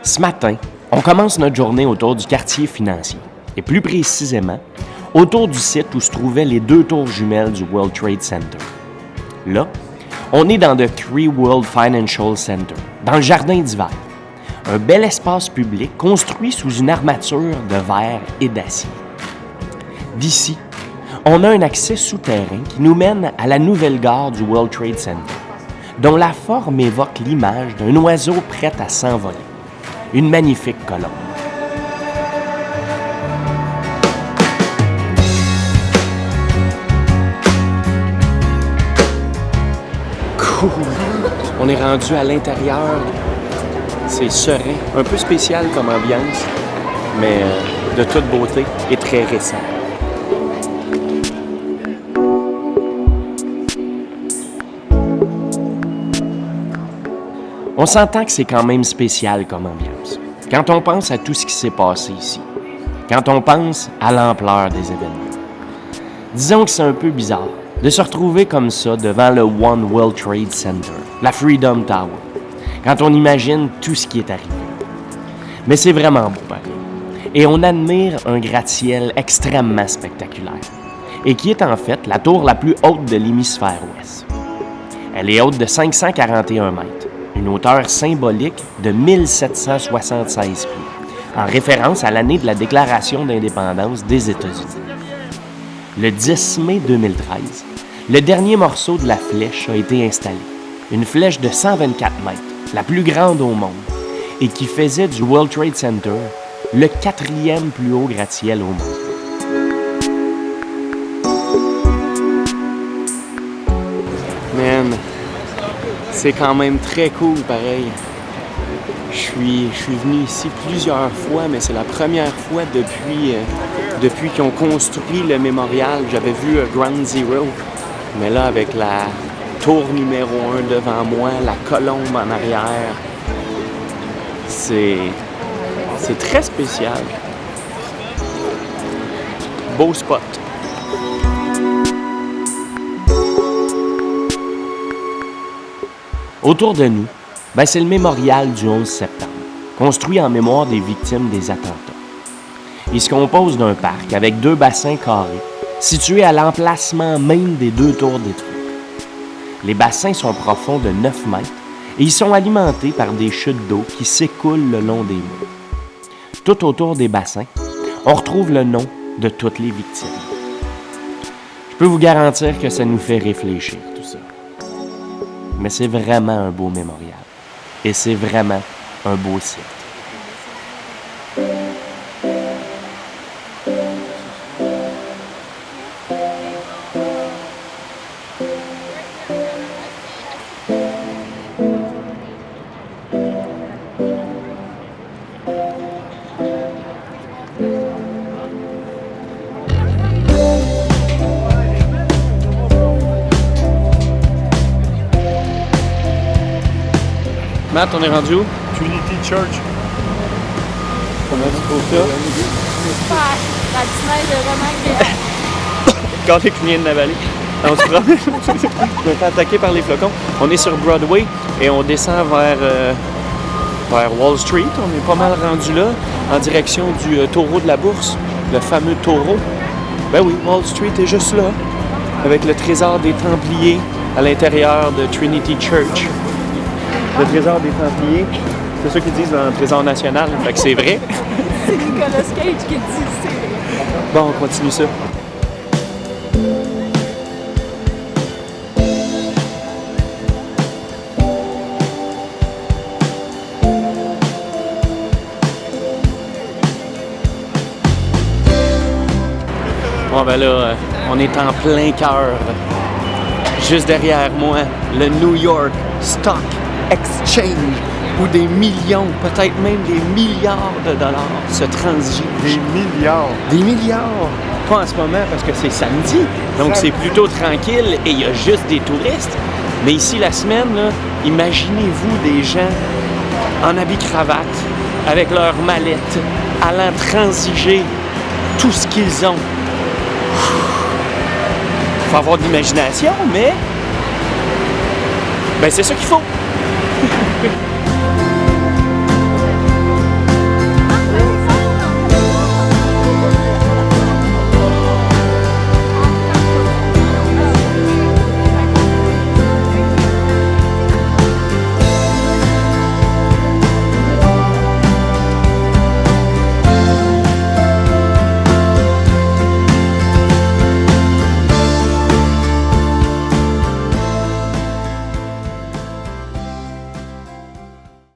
Ce matin, on commence notre journée autour du quartier financier, et plus précisément, autour du site où se trouvaient les deux tours jumelles du World Trade Center. Là, on est dans le Cree World Financial Center, dans le jardin d'hiver, un bel espace public construit sous une armature de verre et d'acier. D'ici, on a un accès souterrain qui nous mène à la nouvelle gare du World Trade Center, dont la forme évoque l'image d'un oiseau prêt à s'envoler. Une magnifique colombe. Cool! On est rendu à l'intérieur. C'est serein, un peu spécial comme ambiance, mais de toute beauté et très récent. On s'entend que c'est quand même spécial comme ambiance. Quand on pense à tout ce qui s'est passé ici. Quand on pense à l'ampleur des événements. Disons que c'est un peu bizarre de se retrouver comme ça devant le One World Trade Center, la Freedom Tower, quand on imagine tout ce qui est arrivé. Mais c'est vraiment beau pareil. Et on admire un gratte-ciel extrêmement spectaculaire, et qui est en fait la tour la plus haute de l'hémisphère ouest. Elle est haute de 541 mètres. Une hauteur symbolique de 1776 pieds, en référence à l'année de la Déclaration d'indépendance des États-Unis. Le 10 mai 2013, le dernier morceau de la flèche a été installé. Une flèche de 124 mètres, la plus grande au monde, et qui faisait du World Trade Center le 4e plus haut gratte-ciel au monde. Man, c'est quand même très cool, pareil. Je suis venu ici plusieurs fois, mais c'est la première fois depuis qu'ils ont construit le mémorial. J'avais vu Ground Zero, mais là, avec la tour numéro 1 devant moi, la colombe en arrière, c'est très spécial. Beau spot. Autour de nous, c'est le mémorial du 11 septembre, construit en mémoire des victimes des attentats. Il se compose d'un parc avec 2 bassins carrés, situés à l'emplacement même des 2 tours détruites. Les bassins sont profonds de 9 mètres et ils sont alimentés par des chutes d'eau qui s'écoulent le long des murs. Tout autour des bassins, on retrouve le nom de toutes les victimes. Je peux vous garantir que ça nous fait réfléchir, tout ça. Mais c'est vraiment un beau mémorial. Et c'est vraiment un beau site. Matt, on est rendu où? Trinity Church. Comment tu trouves ça? Super! La neige est vraiment agréable. Regardez qui vient de l'avaler. On se promène. Je me fais attaquer par les flocons. On est sur Broadway et on descend vers Wall Street. On est pas mal rendu là, en direction du taureau de la bourse, le fameux taureau. Ben oui, Wall Street est juste là, avec le trésor des Templiers à l'intérieur de Trinity Church. Le trésor des Templiers, c'est ça qu'ils disent dans le trésor national, fait que c'est vrai. C'est Nicolas Cage qui dit c'est vrai. Bon, on continue ça. Bon, ben là, on est en plein cœur. Juste derrière moi, le New York Stock Exchange, où des millions, peut-être même des milliards de dollars se transigent. Des milliards. Des milliards! Pas en ce moment parce que c'est samedi, donc c'est plutôt tranquille et il y a juste des touristes. Mais ici, la semaine, là, imaginez-vous des gens en habit-cravate, avec leurs mallettes, allant transiger tout ce qu'ils ont. Il faut avoir de l'imagination, mais c'est ça qu'il faut.